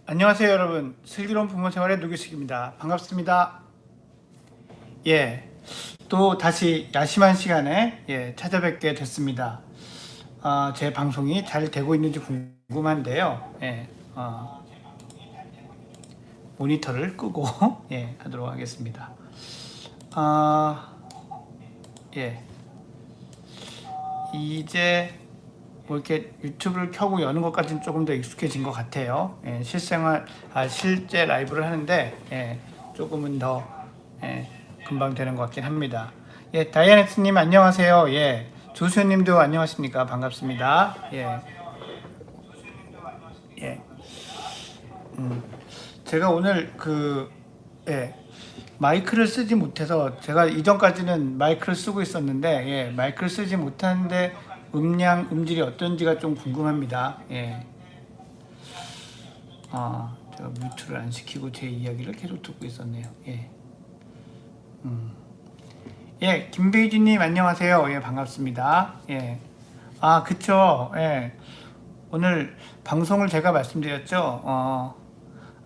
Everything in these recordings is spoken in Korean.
안녕하세요 여러분, 슬기로운 부모생활의 누기식입니다. 반갑습니다. 또 다시 야심한 시간에 찾아뵙게 됐습니다. 제 방송이 잘 되고 있는지 궁금한데요. 모니터를 끄고 하도록 하겠습니다. 이제 뭐 이렇게 유튜브를 켜고 여는 것까지는 조금 더 익숙해진 것 같아요. 실제 라이브를 하는데 조금은 더 금방 되는 것 같긴 합니다. 다이아네스님 안녕하세요. 조수현님도 안녕하십니까? 반갑습니다. 제가 오늘 마이크를 쓰지 못해서, 제가 이전까지는 마이크를 쓰고 있었는데 마이크를 쓰지 못하는데 음질이 어떤지가 좀 궁금합니다. 제가 뮤트를 안 시키고 제 이야기를 계속 듣고 있었네요. 김베이지님 안녕하세요. 반갑습니다. 그쵸. 오늘 방송을 제가 말씀드렸죠.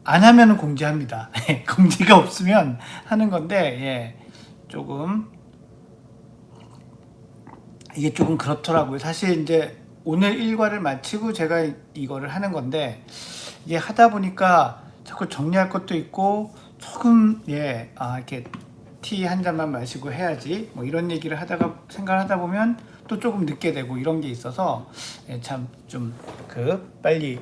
안 하면은 공지합니다. 공지가 없으면 하는 건데, 이게 조금 그렇더라고요. 사실 이제 오늘 일과를 마치고 제가 이거를 하는 건데, 이게 하다 보니까 자꾸 정리할 것도 있고, 조금, 이렇게 티 한 잔만 마시고 해야지, 뭐 이런 얘기를 생각하다 보면 또 조금 늦게 되고 이런 게 있어서, 참 좀 빨리,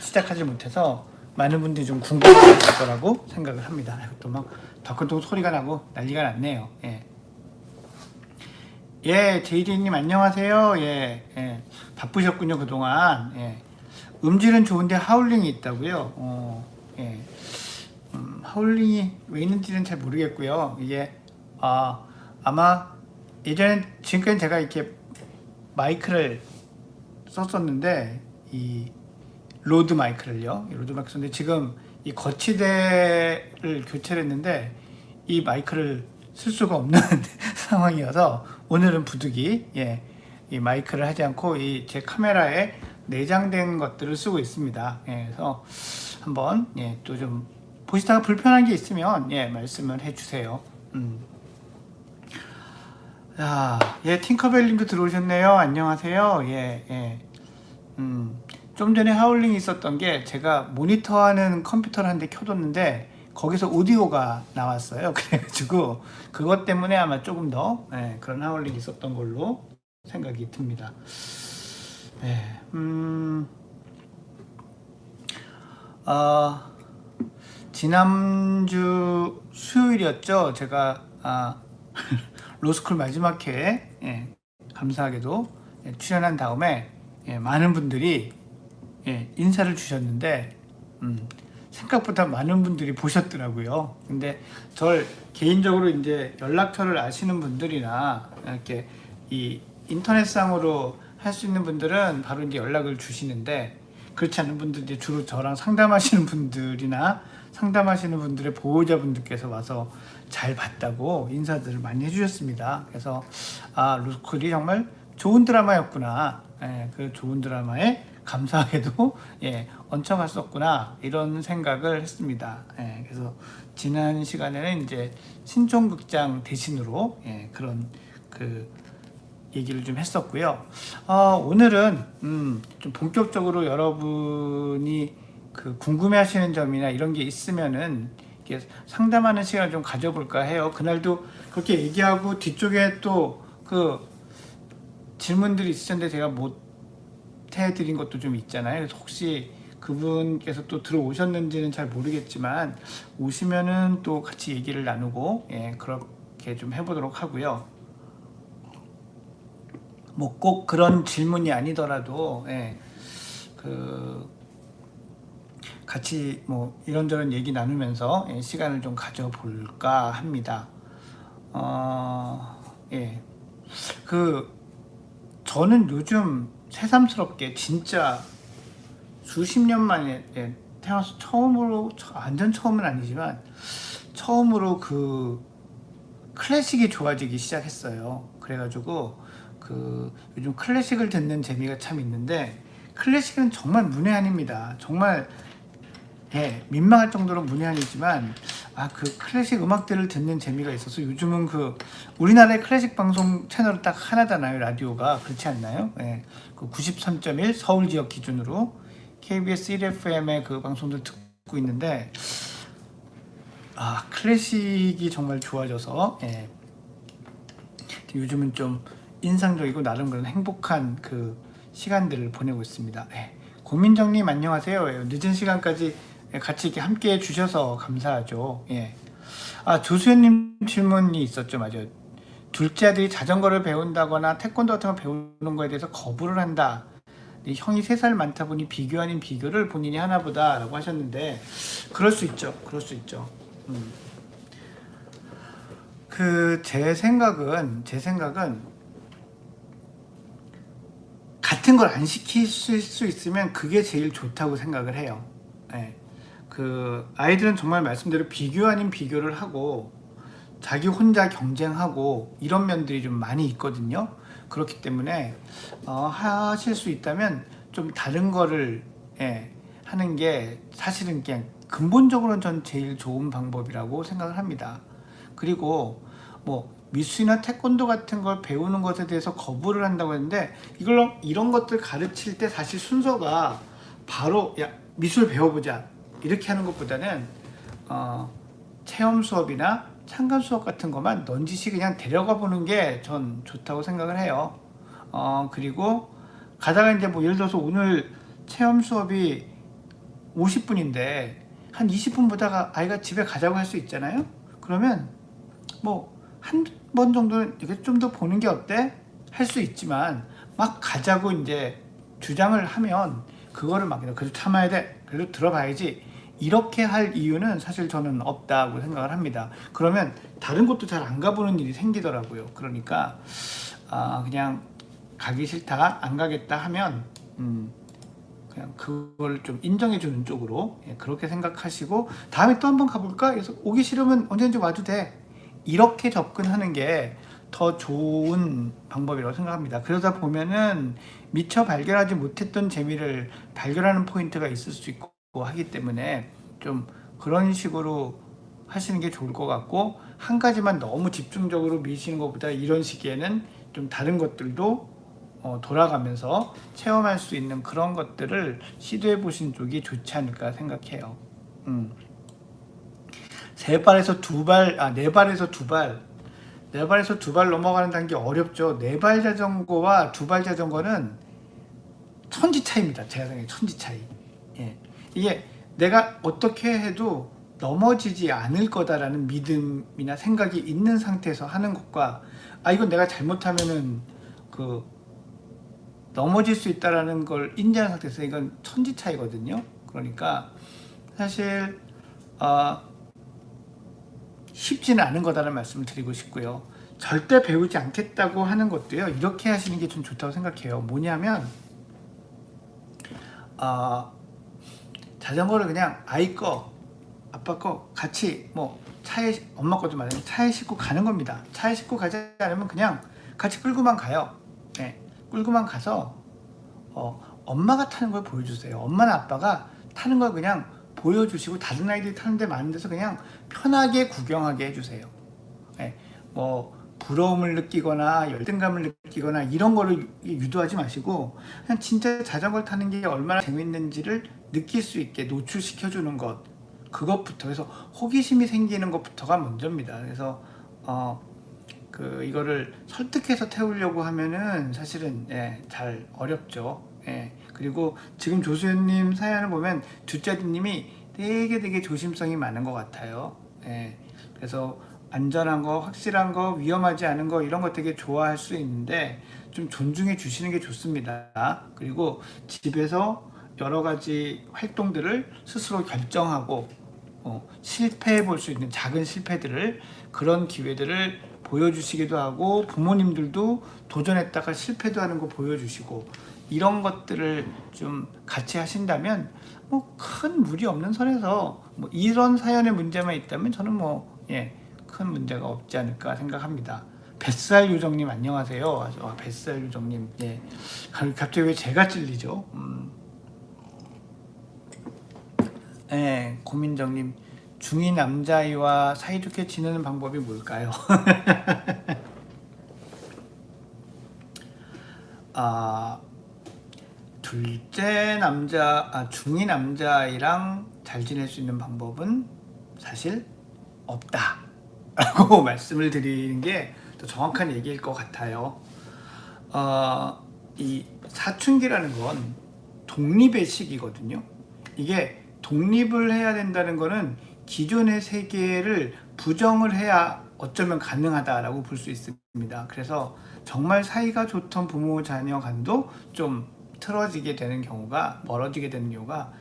시작하지 못해서 많은 분들이 좀 궁금해하실 거라고 생각을 합니다. 또 막 덕후덕후 소리가 나고 난리가 났네요. 제이디님 안녕하세요. 바쁘셨군요 그동안. 음질은 좋은데 하울링이 있다고요. 하울링이 왜 있는지는 잘 모르겠고요. 이게 아마 지금까지 제가 이렇게 마이크를 썼었는데, 이 로드 마이크를요. 로드 마이크 썼는데 지금 이 거치대를 교체를 했는데 이 마이크를 쓸 수가 없는 상황이어서 오늘은 부득이 이 마이크를 하지 않고 이 제 카메라에 내장된 것들을 쓰고 있습니다. 그래서 한번 또 좀 보시다가 불편한 게 있으면 말씀을 해주세요. 팅커벨님도 들어오셨네요. 안녕하세요. 좀 전에 하울링이 있었던 게, 제가 모니터하는 컴퓨터를 한 대 켜뒀는데 거기서 오디오가 나왔어요. 그래가지고 그것 때문에 아마 조금 더 그런 하울링이 있었던 걸로 생각이 듭니다. 지난주 수요일이었죠. 제가 로스쿨 마지막 회에 감사하게도 출연한 다음에 많은 분들이 인사를 주셨는데 생각보다 많은 분들이 보셨더라고요. 근데 절 개인적으로 이제 연락처를 아시는 분들이나 이렇게 이 인터넷상으로 할 수 있는 분들은 바로 이제 연락을 주시는데, 그렇지 않은 분들이 주로 저랑 상담하시는 분들이나 상담하시는 분들의 보호자분들께서 와서 잘 봤다고 인사들을 많이 해주셨습니다. 그래서 로스쿨이 정말 좋은 드라마였구나. 그 좋은 드라마에 감사하게도 얹혀갔었구나, 이런 생각을 했습니다. 그래서 지난 시간에는 이제 신촌극장 대신으로 그런 얘기를 좀 했었고요. 오늘은 좀 본격적으로 여러분이 궁금해하시는 점이나 이런 게 있으면은 이렇게 상담하는 시간을 좀 가져볼까 해요. 그날도 그렇게 얘기하고 뒤쪽에 또 질문들이 있으셨는데 제가 못 해드린 것도 좀 있잖아요. 그래서 혹시 그분께서 또 들어오셨는지는 잘 모르겠지만, 오시면은 또 같이 얘기를 나누고 그렇게 좀 해보도록 하고요. 뭐 꼭 그런 질문이 아니더라도 같이 뭐 이런저런 얘기 나누면서 시간을 좀 가져볼까 합니다. 저는 요즘 새삼스럽게 진짜 수십 년 만에 태어나서 처음으로, 완전 처음은 아니지만 처음으로 클래식이 좋아지기 시작했어요. 그래가지고 요즘 클래식을 듣는 재미가 참 있는데, 클래식은 정말 문외한입니다. 정말 민망할 정도로 문외한이지만 그 클래식 음악들을 듣는 재미가 있어서 요즘은 그 우리나라의 클래식 방송 채널은 딱 하나잖아요. 라디오가 그렇지 않나요? 그 93.1 서울 지역 기준으로 KBS 1FM의 그 방송들 듣고 있는데 클래식이 정말 좋아져서 요즘은 좀 인상적이고 나름 그런 행복한 그 시간들을 보내고 있습니다. 고민정님 안녕하세요. 늦은 시간까지 같이 이렇게 함께 해주셔서 감사하죠. 조수연님 질문이 있었죠. 맞아요. 둘째 아들이 자전거를 배운다거나 태권도 같은 거 배우는 거에 대해서 거부를 한다. 형이 3살 많다 보니 비교 아닌 비교를 본인이 하나 보다 라고 하셨는데 그럴 수 있죠. 그럴 수 있죠. 제 생각은 같은 걸 안 시킬 수 있으면 그게 제일 좋다고 생각을 해요. 그 아이들은 정말 말씀대로 비교 아닌 비교를 하고 자기 혼자 경쟁하고 이런 면들이 좀 많이 있거든요. 그렇기 때문에 하실 수 있다면 좀 다른 거를 하는 게 사실은 그냥 근본적으로는 전 제일 좋은 방법이라고 생각을 합니다. 그리고 뭐 미술이나 태권도 같은 걸 배우는 것에 대해서 거부를 한다고 했는데 이런 것들 가르칠 때 사실 순서가 바로 야 미술 배워보자 이렇게 하는 것보다는 체험 수업이나 참관 수업 같은 것만 넌지시 그냥 데려가 보는 게 전 좋다고 생각을 해요. 그리고 가다가 이제 뭐 예를 들어서 오늘 체험 수업이 50분인데 한 20분 보다가 아이가 집에 가자고 할 수 있잖아요. 그러면 뭐 한 번 정도는 이게 좀 더 보는 게 어때? 할 수 있지만 막 가자고 이제 주장을 하면 그거를 막 그래도 참아야 돼. 그래도 들어봐야지. 이렇게 할 이유는 사실 저는 없다고 생각을 합니다. 그러면 다른 곳도 잘 안 가보는 일이 생기더라고요. 그러니까 그냥 가기 싫다, 안 가겠다 하면 그냥 그걸 좀 인정해 주는 쪽으로 그렇게 생각하시고 다음에 또 한번 가볼까? 그래서 오기 싫으면 언제든지 와도 돼. 이렇게 접근하는 게 더 좋은 방법이라고 생각합니다. 그러다 보면은 미처 발견하지 못했던 재미를 발견하는 포인트가 있을 수 있고 하기 때문에 좀 그런 식으로 하시는 게 좋을 것 같고 한 가지만 너무 집중적으로 미시는 것보다 이런 시기에는 좀 다른 것들도 돌아가면서 체험할 수 있는 그런 것들을 시도해 보시는 쪽이 좋지 않을까 생각해요. 3발에서 2발, 4발에서 2발, 4발에서 2발 넘어가는 단계 어렵죠. 4발 자전거와 2발 자전거는 천지 차이입니다. 제가 생각에 천지 차이. 이게 내가 어떻게 해도 넘어지지 않을 거다라는 믿음이나 생각이 있는 상태에서 하는 것과 이건 내가 잘못하면은 그 넘어질 수 있다라는 걸 인지하는 상태에서 이건 천지 차이거든요. 그러니까 사실 쉽지는 않은 거다라는 말씀을 드리고 싶고요. 절대 배우지 않겠다고 하는 것도요. 이렇게 하시는 게 좀 좋다고 생각해요. 뭐냐면 자전거를 그냥 아이 거, 아빠 거 같이 뭐 차에 엄마 것도 말하면 차에 싣고 가는 겁니다. 차에 싣고 가지 않으면 그냥 같이 끌고만 가요. 끌고만 가서 엄마가 타는 걸 보여주세요. 엄마나 아빠가 타는 걸 그냥 보여주시고 다른 아이들이 타는 데 많은 데서 그냥 편하게 구경하게 해주세요. 뭐 부러움을 느끼거나 열등감을 느끼거나 이런 거를 유도하지 마시고 그냥 진짜 자전거를 타는 게 얼마나 재밌는지를 느낄 수 있게 노출시켜주는 것, 그것부터 해서 호기심이 생기는 것부터가 먼저입니다. 그래서 이거를 설득해서 태우려고 하면은 사실은 잘 어렵죠. 그리고 지금 조수연님 사연을 보면 두짜디님이 되게 조심성이 많은 것 같아요. 그래서 안전한 거, 확실한 거, 위험하지 않은 거 이런 거 되게 좋아할 수 있는데 좀 존중해 주시는 게 좋습니다. 그리고 집에서 여러 가지 활동들을 스스로 결정하고 실패해 볼 수 있는 작은 실패들을 그런 기회들을 보여주시기도 하고 부모님들도 도전했다가 실패도 하는 거 보여주시고 이런 것들을 좀 같이 하신다면 뭐 큰 무리 없는 선에서 뭐 이런 사연의 문제만 있다면 저는 큰 문제가 없지 않을까 생각합니다. 뱃살 요정님 안녕하세요. 뱃살 요정님 갑자기 왜 제가 찔리죠? 예, 고민정님, 중2 남자아이와 사이좋게 지내는 방법이 뭘까요? 아, 중2 남자아이랑 잘 지낼 수 있는 방법은 사실 없다 라고 말씀을 드리는 게 더 정확한 얘기일 것 같아요. 이 사춘기라는 건 독립의 시기거든요. 이게 독립을 해야 된다는 거는 기존의 세계를 부정을 해야 어쩌면 가능하다라고 볼 수 있습니다. 그래서 정말 사이가 좋던 부모 자녀 간도 좀 틀어지게 되는 경우가, 멀어지게 되는 경우가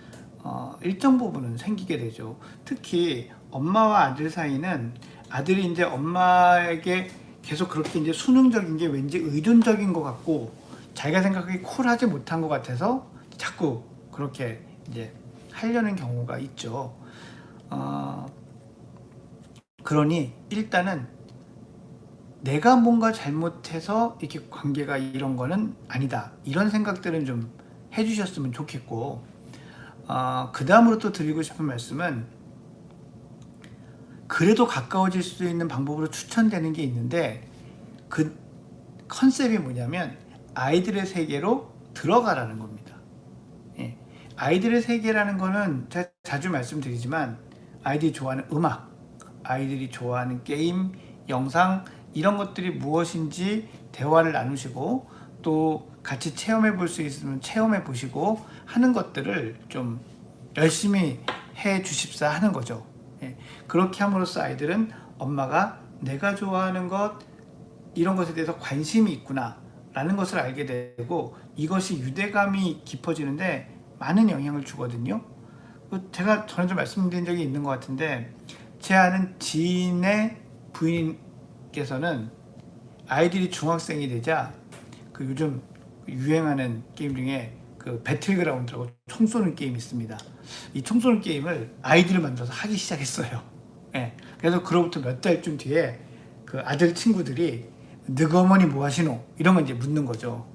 일정 부분은 생기게 되죠. 특히 엄마와 아들 사이는 아들이 이제 엄마에게 계속 그렇게 이제 수능적인 게 왠지 의존적인 것 같고 자기가 생각하기 쿨하지 못한 것 같아서 자꾸 그렇게 이제 하려는 경우가 있죠. 그러니 일단은 내가 뭔가 잘못해서 이렇게 관계가 이런 거는 아니다, 이런 생각들은 좀 해주셨으면 좋겠고, 그 다음으로 또 드리고 싶은 말씀은 그래도 가까워질 수 있는 방법으로 추천되는 게 있는데, 그 컨셉이 뭐냐면 아이들의 세계로 들어가라는 겁니다. 예. 아이들의 세계라는 거는 제가 자주 말씀드리지만 아이들이 좋아하는 음악, 아이들이 좋아하는 게임, 영상, 이런 것들이 무엇인지 대화를 나누시고 또 같이 체험해 볼 수 있으면 체험해 보시고 하는 것들을 좀 열심히 해 주십사 하는 거죠. 예. 그렇게 함으로써 아이들은 엄마가 내가 좋아하는 것, 이런 것에 대해서 관심이 있구나 라는 것을 알게 되고, 이것이 유대감이 깊어지는데 많은 영향을 주거든요. 제가 전에도 말씀드린 적이 있는 것 같은데, 제 아는 지인의 부인께서는 아이들이 중학생이 되자 그 요즘 유행하는 게임 중에 그 배틀그라운드라고 총 쏘는 게임이 있습니다. 이 총 쏘는 게임을 아이들을 만들어서 하기 시작했어요. 예. 그래서 그로부터 몇 달쯤 뒤에 그 아들 친구들이 너희 어머니 뭐 하시노? 이런 거 이제 묻는 거죠.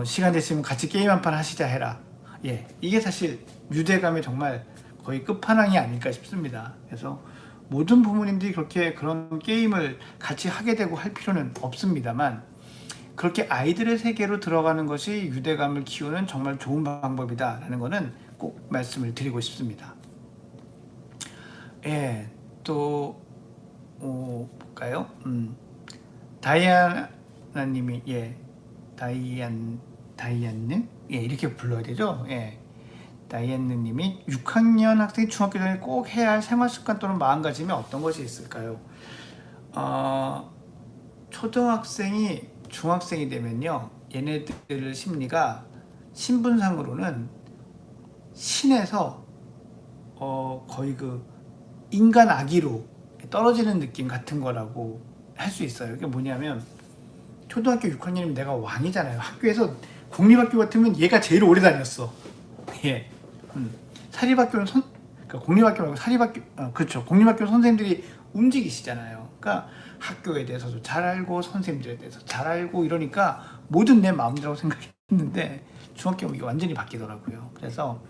시간 되시면 같이 게임 한 판 하시자 해라. 예. 이게 사실 유대감의 정말 거의 끝판왕이 아닐까 싶습니다. 그래서 모든 부모님들이 그렇게 그런 게임을 같이 하게 되고 할 필요는 없습니다만, 그렇게 아이들의 세계로 들어가는 것이 유대감을 키우는 정말 좋은 방법이다라는 것은 꼭 말씀을 드리고 싶습니다. 예, 또 볼까요? 다이아나님이, 예, 다이안느, 예, 이렇게 불러야 되죠. 예, 다이안느님이 6학년 학생이 중학교 전에 꼭 해야 할 생활습관 또는 마음가짐이 어떤 것이 있을까요? 초등학생이 중학생이 되면요, 얘네들 심리가 신분상으로는 신에서 거의 그 인간 아기로 떨어지는 느낌 같은 거라고 할 수 있어요. 이게 뭐냐면 초등학교 6학년이면 내가 왕이잖아요. 학교에서 공립학교 같으면 얘가 제일 오래 다녔어. 예. 사립학교는 그러니까 공립학교 말고 사립학교, 그렇죠. 공립학교 선생님들이 움직이시잖아요. 그러니까 학교에 대해서도 잘 알고 선생님들에 대해서 잘 알고 이러니까 뭐든 내 마음대로 생각했는데 중학교 오면 이게 완전히 바뀌더라고요. 그래서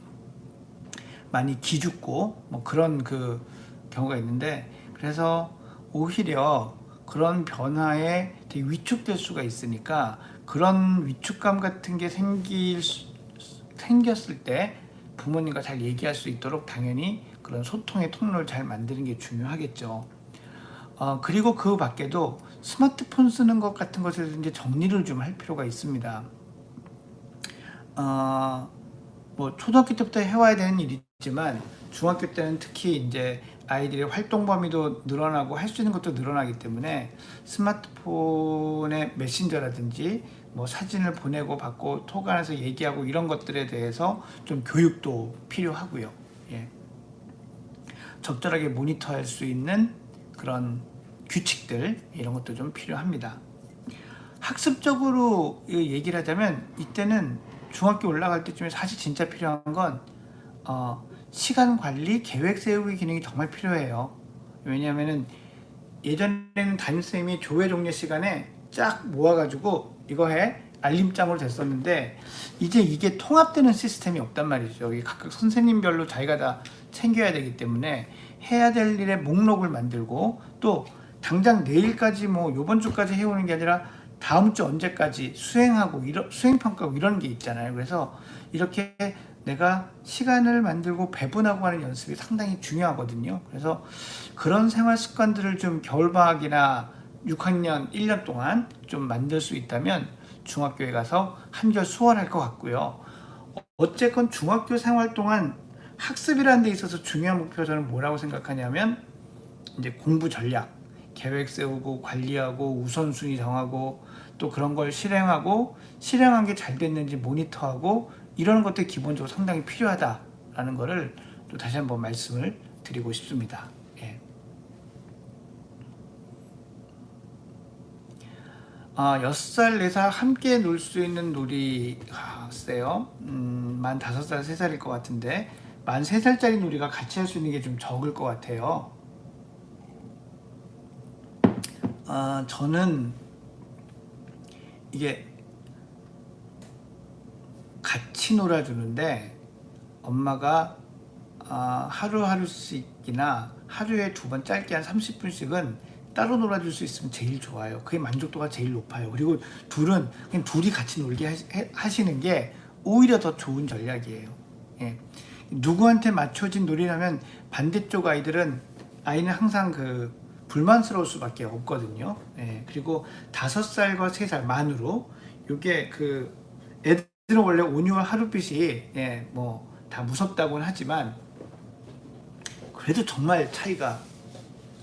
많이 기죽고 뭐 그런 그 경우가 있는데, 그래서 오히려 그런 변화에 되게 위축될 수가 있으니까 그런 위축감 같은 게 생겼을 때 부모님과 잘 얘기할 수 있도록 당연히 그런 소통의 통로를 잘 만드는 게 중요하겠죠. 그리고 그 밖에도 스마트폰 쓰는 것 같은 것에 대해서 이제 정리를 좀 할 필요가 있습니다. 뭐 초등학교 때부터 해와야 되는 일이지만 중학교 때는 특히 이제 아이들의 활동 범위도 늘어나고 할 수 있는 것도 늘어나기 때문에 스마트폰의 메신저라든지 뭐 사진을 보내고 받고 톡 안에서 얘기하고 이런 것들에 대해서 좀 교육도 필요하고요. 예. 적절하게 모니터할 수 있는 그런 규칙들, 이런 것도 좀 필요합니다. 학습적으로 얘기를 하자면 이때는 중학교 올라갈 때쯤에 사실 진짜 필요한 건 시간 관리, 계획 세우기 기능이 정말 필요해요. 왜냐하면 예전에는 담임선생님이 조회 종료 시간에 쫙 모아가지고 이거 해, 알림장으로 됐었는데 이제 이게 통합되는 시스템이 없단 말이죠. 여기 각각 선생님별로 자기가 다 챙겨야 되기 때문에 해야 될 일의 목록을 만들고 또 당장 내일까지 뭐 요번 주까지 해오는 게 아니라 다음 주 언제까지 수행하고 수행평가하고 이런 게 있잖아요. 그래서 이렇게 내가 시간을 만들고 배분하고 하는 연습이 상당히 중요하거든요. 그래서 그런 생활 습관들을 좀 겨울방학이나 6학년 1년 동안 좀 만들 수 있다면 중학교에 가서 한결 수월할 것 같고요. 어쨌건 중학교 생활 동안 학습이라는 데 있어서 중요한 목표가 저는 뭐라고 생각하냐면 이제 공부 전략, 계획 세우고 관리하고 우선순위 정하고 또 그런 걸 실행한 게 잘 됐는지 모니터하고 이런 것들이 기본적으로 상당히 필요하다라는 거를 또 다시 한번 말씀을 드리고 싶습니다. 예. 6살, 4살 함께 놀 수 있는 놀이 글쎄요. 만 5살, 3살일 것 같은데 만 3살짜리 놀이가 같이 할 수 있는 게 좀 적을 것 같아요. 저는 이게 같이 놀아주는데 엄마가 하루하루씩이나 하루에 2번 짧게 한 30분씩은 따로 놀아줄 수 있으면 제일 좋아요. 그게 만족도가 제일 높아요. 그리고 둘은 그냥 둘이 같이 놀게 하시는 게 오히려 더 좋은 전략이에요. 예. 누구한테 맞춰진 놀이라면 반대쪽 아이는 항상 불만스러울 수밖에 없거든요. 예. 그리고 5살과 3살 만으로 이게 애들은 원래 온유와 하룻빛이 뭐 다 무섭다고는 하지만 그래도 정말 차이가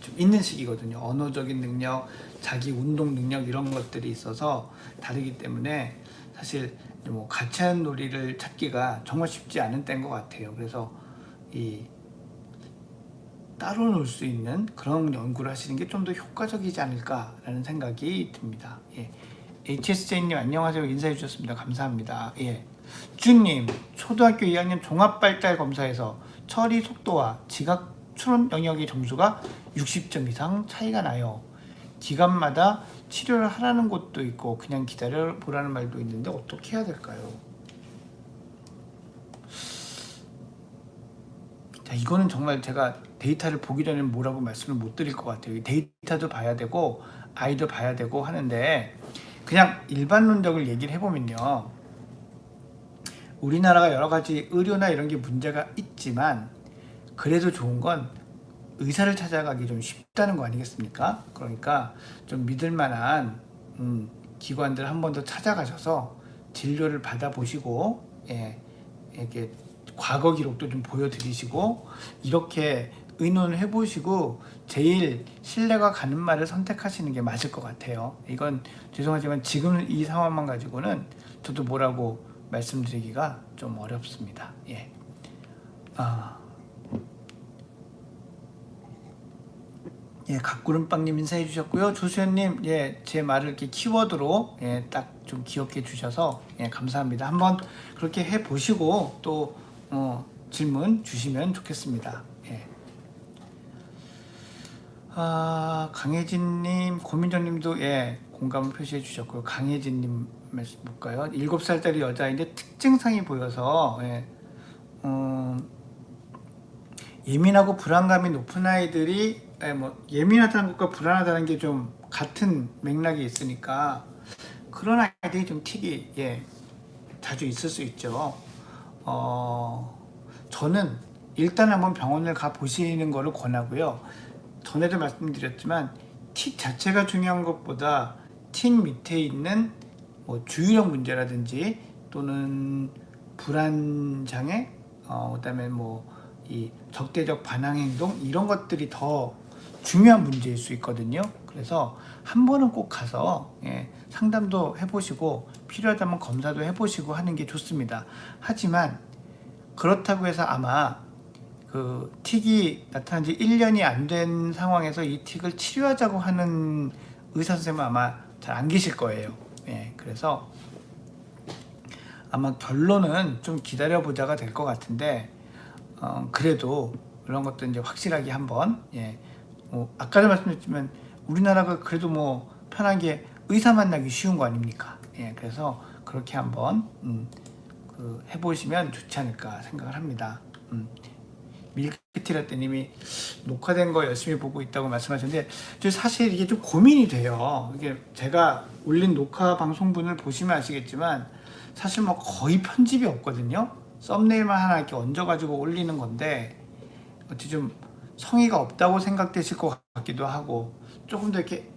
좀 있는 시기거든요. 언어적인 능력, 자기 운동 능력 이런 것들이 있어서 다르기 때문에 사실 뭐 같이 하는 놀이를 찾기가 정말 쉽지 않은 때인 것 같아요. 그래서 따로 놀 수 있는 그런 연구를 하시는 게 좀 더 효과적이지 않을까라는 생각이 듭니다. 예. HSJ님 안녕하세요. 인사해 주셨습니다. 감사합니다. 예. 주님, 초등학교 2학년 종합발달 검사에서 처리 속도와 지각 추론 영역의 점수가 60점 이상 차이가 나요. 기간마다 치료를 하라는 곳도 있고 그냥 기다려 보라는 말도 있는데 어떻게 해야 될까요? 자, 이거는 정말 제가 데이터를 보기 전에 뭐라고 말씀을 못 드릴 것 같아요. 데이터도 봐야 되고 아이도 봐야 되고 하는데 그냥 일반론적을 얘기를 해보면요. 우리나라가 여러 가지 의료나 이런 게 문제가 있지만 그래도 좋은 건 의사를 찾아가기 좀 쉽다는 거 아니겠습니까? 그러니까 좀 믿을 만한 기관들 한 번 더 찾아가셔서 진료를 받아보시고 이렇게 과거 기록도 좀 보여드리시고 이렇게 의논을 해보시고 제일 신뢰가 가는 말을 선택하시는 게 맞을 것 같아요. 이건 죄송하지만 지금 이 상황만 가지고는 저도 뭐라고 말씀드리기가 좀 어렵습니다. 예. 각구름빵님 인사해 주셨고요. 조수현님, 제 말을 이렇게 키워드로 딱 좀 기억해 주셔서 감사합니다. 한번 그렇게 해 보시고 또 질문 주시면 좋겠습니다. 강혜진님, 고민정님도 공감을 표시해 주셨고요. 강혜진님 말씀 볼까요? 7살짜리 여자인데 특징상이 보여서 예민하고 불안감이 높은 아이들이 예민하다는 것과 불안하다는 게 좀 같은 맥락이 있으니까 그런 아이들이 좀 틱이 자주 있을 수 있죠. 저는 일단 한번 병원을 가 보시는 거를 권하고요. 전에도 말씀드렸지만 틱 자체가 중요한 것보다 틱 밑에 있는 뭐 주의력 문제라든지 또는 불안장애, 그다음에 이 적대적 반항 행동 이런 것들이 더 중요한 문제일 수 있거든요. 그래서 한 번은 꼭 가서 상담도 해보시고 필요하다면 검사도 해보시고 하는 게 좋습니다. 하지만 그렇다고 해서 아마 틱이 나타난 지 1년이 안 된 상황에서 이 틱을 치료하자고 하는 의사 선생님은 아마 잘 안 계실 거예요. 그래서 아마 결론은 좀 기다려보자가 될 것 같은데 그래도 그런 것도 이제 확실하게 한번 아까도 말씀드렸지만 우리나라가 그래도 편한 게 의사 만나기 쉬운 거 아닙니까? 예, 그래서 그렇게 한번 해보시면 좋지 않을까 생각을 합니다. 밀크티라떼님이 녹화된 거 열심히 보고 있다고 말씀하셨는데 사실 이게 좀 고민이 돼요. 이게 제가 올린 녹화 방송분을 보시면 아시겠지만 사실 뭐 거의 편집이 없거든요. 썸네일만 하나 이렇게 얹어가지고 올리는 건데 어떻게 좀 성의가 없다고 생각되실 것 같기도 하고 조금 더 이렇게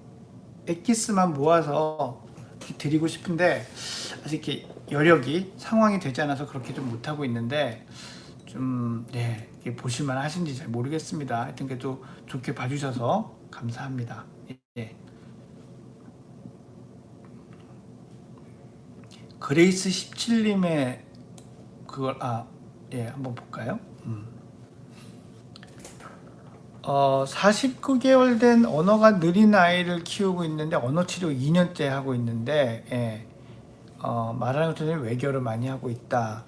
엑기스만 모아서 드리고 싶은데 아직 이렇게 여력이 상황이 되지 않아서 그렇게 좀 못하고 있는데 좀 보실만 하신지 잘 모르겠습니다. 하여튼 그래도 좋게 봐주셔서 감사합니다. 예. 그레이스 17님의 그걸 한번 볼까요? 49개월 된 언어가 느린 아이를 키우고 있는데 언어 치료 2년째 하고 있는데 말하는 것처럼 외교를 많이 하고 있다.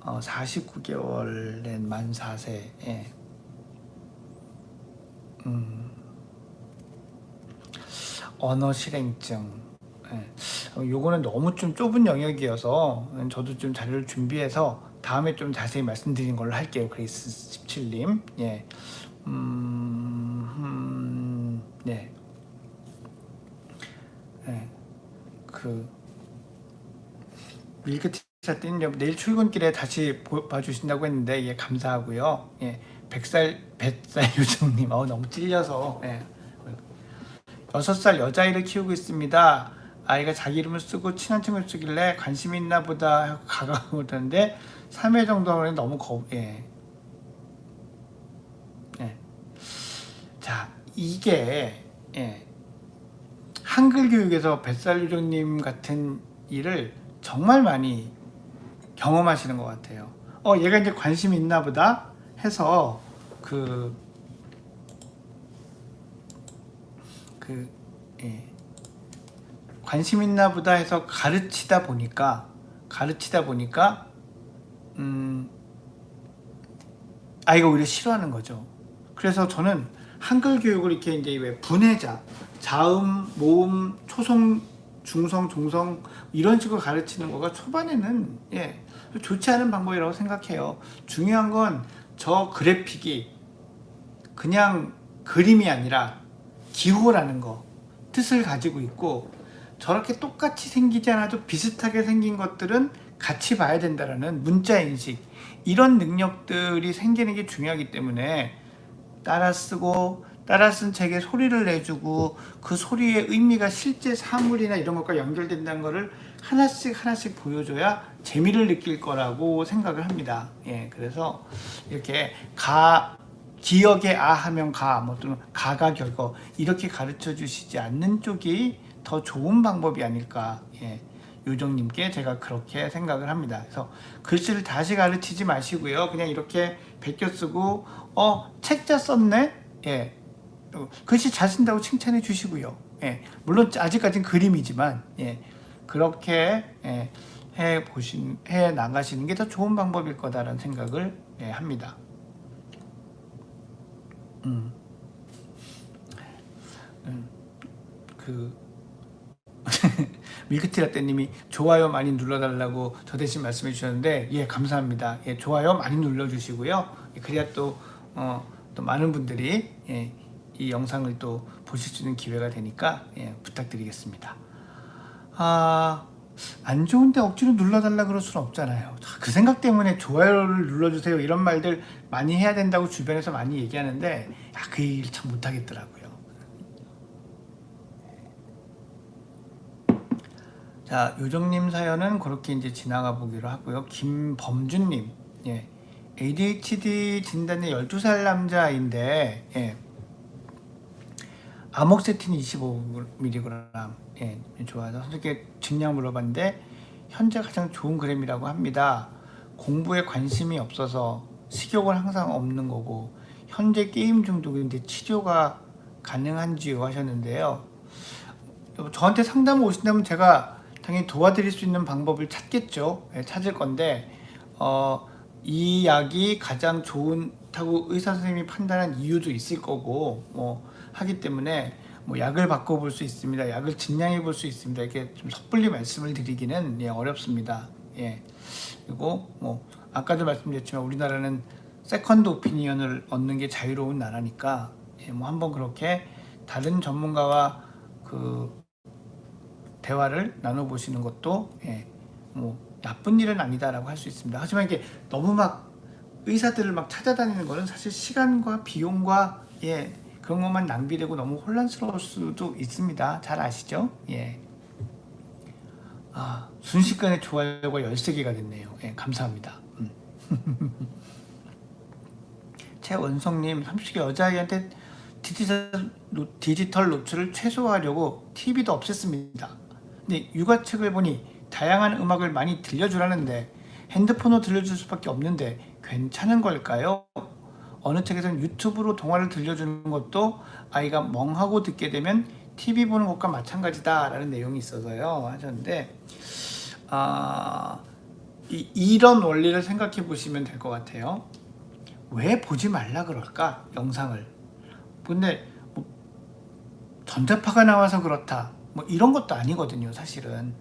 49개월 된 만 4세. 언어 실행증. 요거는 너무 좀 좁은 영역이어서 저도 좀 자료를 준비해서 다음에 좀 자세히 말씀드린 걸로 할게요. 그레이스 17님. 예. 네. 밀크티사님 내일 출근길에 다시 봐주신다고 했는데 예, 감사하고요. 예, 뱃살 요정님 너무 찔려서 6살 여자아이를 키우고 있습니다. 아이가 자기 이름을 쓰고 친한 친구를 쓰길래 관심이 있나 보다 하고 가까웠는데 3회 정도 하면 너무 자, 이게 한글 교육에서 뱃살 요정님 같은 일을 정말 많이 경험하시는 것 같아요. 얘가 이제 관심이 있나 보다 해서 관심 있나 보다 해서 가르치다 보니까 아이가 오히려 싫어하는 거죠. 그래서 저는 한글 교육을 이렇게 이제 왜 분해자, 자음, 모음, 초성, 중성, 종성 이런 식으로 가르치는 거가 초반에는 좋지 않은 방법이라고 생각해요. 중요한 건 저 그래픽이 그냥 그림이 아니라 기호라는 거, 뜻을 가지고 있고 저렇게 똑같이 생기지 않아도 비슷하게 생긴 것들은 같이 봐야 된다라는 문자인식, 이런 능력들이 생기는 게 중요하기 때문에 따라 쓰고 따라 쓴 책에 소리를 내주고 그 소리의 의미가 실제 사물이나 이런 것과 연결된다는 것을 하나씩 보여줘야 재미를 느낄 거라고 생각을 합니다. 그래서 이렇게 기억에 하면 또는 가가 결거 이렇게 가르쳐 주시지 않는 쪽이 더 좋은 방법이 아닐까. 요정님께 제가 그렇게 생각을 합니다. 그래서 글씨를 다시 가르치지 마시고요. 그냥 이렇게 베껴 쓰고 책자 썼네? 글씨 잘 쓴다고 칭찬해 주시고요. 물론 아직까지는 그림이지만 그렇게 해 나가시는 게 더 좋은 방법일 거다라는 생각을 합니다. 밀크티라떼님이 좋아요 많이 눌러달라고 저 대신 말씀해 주셨는데 감사합니다. 좋아요 많이 눌러주시고요. 그래야 또 많은 분들이 이 영상을 또 보실 수 있는 기회가 되니까 부탁드리겠습니다. 안 좋은데 억지로 눌러달라 그럴 수는 없잖아요. 그 생각 때문에 좋아요를 눌러주세요 이런 말들 많이 해야 된다고 주변에서 많이 얘기하는데 그 얘기를 참 못하겠더라고요. 자, 요정님 사연은 그렇게 이제 지나가 보기로 하고요. 김범준님, ADHD 진단의 12살 남자인데, 아목세틴 25mg, 좋아서 선생님께 증량 물어봤는데, 현재 가장 좋은 그램이라고 합니다. 공부에 관심이 없어서 식욕은 항상 없는 거고, 현재 게임 중독인데 치료가 가능한지요 하셨는데요. 저한테 상담 오신다면 제가 당연히 도와드릴 수 있는 방법을 찾겠죠. 찾을 건데 이 약이 가장 좋다고 의사 선생님이 판단한 이유도 있을 거고 하기 때문에 뭐 약을 바꿔볼 수 있습니다. 약을 증량해 볼 수 있습니다. 이렇게 좀 섣불리 말씀을 드리기는 어렵습니다. 예. 그리고 뭐 아까도 말씀드렸지만 우리나라는 세컨드 오피니언을 얻는 게 자유로운 나라니까 뭐 한번 그렇게 다른 전문가와 그 대화를 나눠보시는 것도 뭐 나쁜 일은 아니다라고 할 수 있습니다. 하지만 이게 너무 막 의사들을 막 찾아다니는 거는 사실 시간과 비용과 그런 것만 낭비되고 너무 혼란스러울 수도 있습니다. 잘 아시죠? 순식간에 좋아요가 13개가 됐네요. 감사합니다. 최원성님, 30대 여자아이한테 디지털 노출을 최소화하려고 TV도 없앴습니다. 근데 육아책을 보니 다양한 음악을 많이 들려주라는데 핸드폰으로 들려줄 수밖에 없는데 괜찮은 걸까요? 어느 책에서는 유튜브로 동화를 들려주는 것도 아이가 멍하고 듣게 되면 TV 보는 것과 마찬가지다 라는 내용이 있어서요 하셨는데 이런 원리를 생각해 보시면 될 것 같아요. 왜 보지 말라 그럴까? 영상을. 근데 뭐 전자파가 나와서 그렇다 뭐 이런 것도 아니거든요 사실은.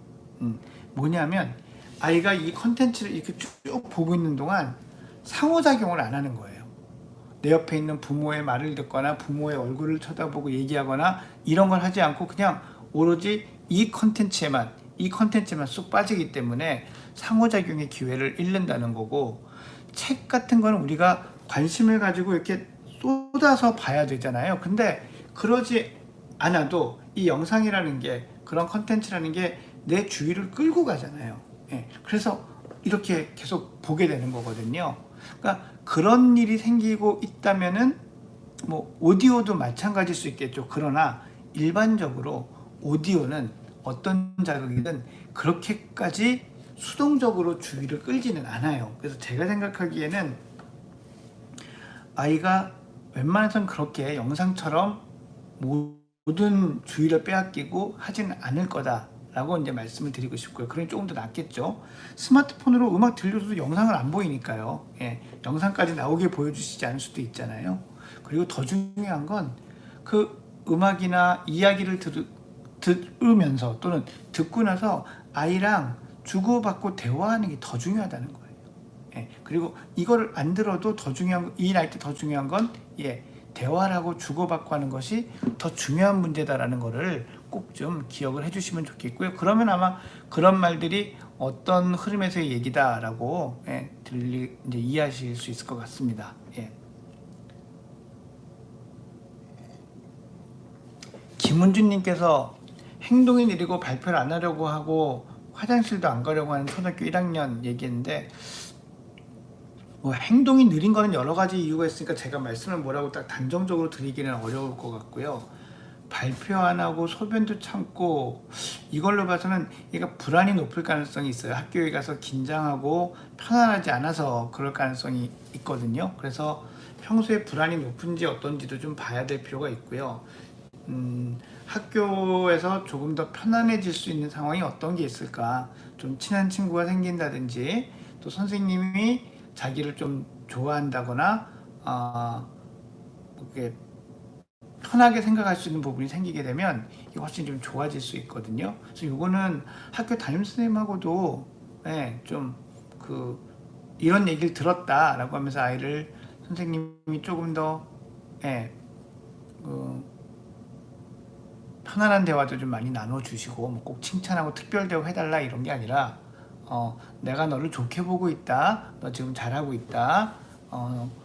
뭐냐면 아이가 이 컨텐츠를 이렇게 쭉 보고 있는 동안 상호작용을 안 하는 거예요. 내 옆에 있는 부모의 말을 듣거나 부모의 얼굴을 쳐다보고 얘기하거나 이런 걸 하지 않고 그냥 오로지 이 컨텐츠에만 쑥 빠지기 때문에 상호작용의 기회를 잃는다는 거고, 책 같은 거는 우리가 관심을 가지고 이렇게 쏟아서 봐야 되잖아요. 근데 그러지 않아도 이 영상이라는 게, 그런 컨텐츠라는 게 내 주의를 끌고 가잖아요. 그래서 이렇게 계속 보게 되는 거거든요. 그러니까 그런 일이 생기고 있다면은 뭐 오디오도 마찬가지일 수 있겠죠. 그러나 일반적으로 오디오는 어떤 자극이든 그렇게까지 수동적으로 주의를 끌지는 않아요. 그래서 제가 생각하기에는 아이가 웬만해선 그렇게 영상처럼 모든 주의를 빼앗기고 하지는 않을 거다라고 이제 말씀을 드리고 싶고요. 그러니 조금 더 낫겠죠. 스마트폰으로 음악 들려줘도 영상을 안 보이니까요. 영상까지 나오게 보여주시지 않을 수도 있잖아요. 그리고 더 중요한 건 그 음악이나 이야기를 들으면서 또는 듣고 나서 아이랑 주고받고 대화하는 게 더 중요하다는 거예요. 그리고 이거를 안 들어도 더 중요한, 이 나이 때 더 중요한 건 대화를 하고 주고받고 하는 것이 더 중요한 문제다라는 거를 꼭 좀 기억을 해주시면 좋겠고요. 그러면 아마 그런 말들이 어떤 흐름에서의 얘기다라고 이제 이해하실 수 있을 것 같습니다. 김은주님께서 행동이 느리고 발표를 안 하려고 하고 화장실도 안 가려고 하는 초등학교 1학년 얘기했는데, 뭐 행동이 느린 거는 여러 가지 이유가 있으니까 제가 말씀을 뭐라고 딱 단정적으로 드리기는 어려울 것 같고요. 발표 안 하고 소변도 참고 이걸로 봐서는 얘가 불안이 높을 가능성이 있어요. 학교에 가서 긴장하고 편안하지 않아서 그럴 가능성이 있거든요. 그래서 평소에 불안이 높은지 어떤지도 좀 봐야 될 필요가 있고요. 학교에서 조금 더 편안해질 수 있는 상황이 어떤 게 있을까? 좀 친한 친구가 생긴다든지, 또 선생님이 자기를 좀 좋아한다거나 이렇게 편하게 생각할 수 있는 부분이 생기게 되면 이게 훨씬 좀 좋아질 수 있거든요. 그래서 이거는 학교 담임 선생님하고도 좀 이런 얘기를 들었다라고 하면서 아이를 선생님이 조금 더 편안한 대화도 좀 많이 나눠주시고, 뭐 꼭 칭찬하고 특별 대우 해달라 이런 게 아니라 내가 너를 좋게 보고 있다, 너 지금 잘하고 있다,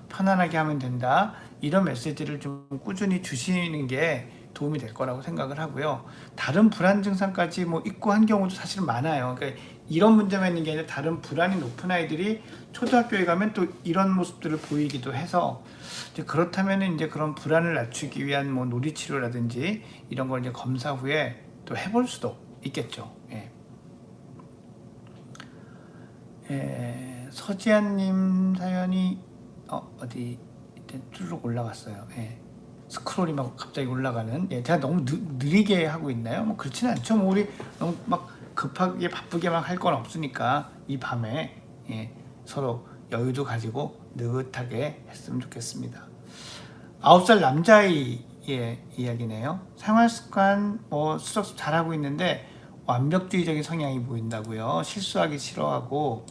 편안하게 하면 된다, 이런 메시지를 좀 꾸준히 주시는 게 도움이 될 거라고 생각을 하고요. 다른 불안 증상까지 뭐 있고 한 경우도 사실은 많아요. 그러니까 이런 문제만 있는 게 아니라 다른 불안이 높은 아이들이 초등학교에 가면 또 이런 모습들을 보이기도 해서, 이제 그렇다면 이제 그런 불안을 낮추기 위한 뭐 놀이치료라든지 이런 걸 이제 검사 후에 또 해볼 수도 있겠죠. 서지한님 사연이 어디 쭉 올라갔어요. 스크롤이 막 갑자기 올라가는. 제가 너무 느리게 하고 있나요? 뭐 그렇지는 않죠. 뭐 우리 너무 막 급하게 바쁘게 막 할 건 없으니까 이 밤에 서로 여유도 가지고 느긋하게 했으면 좋겠습니다. 9살 남자아이 이야기네요. 생활습관 수습 잘하고 있는데 완벽주의적인 성향이 보인다고요. 실수하기 싫어하고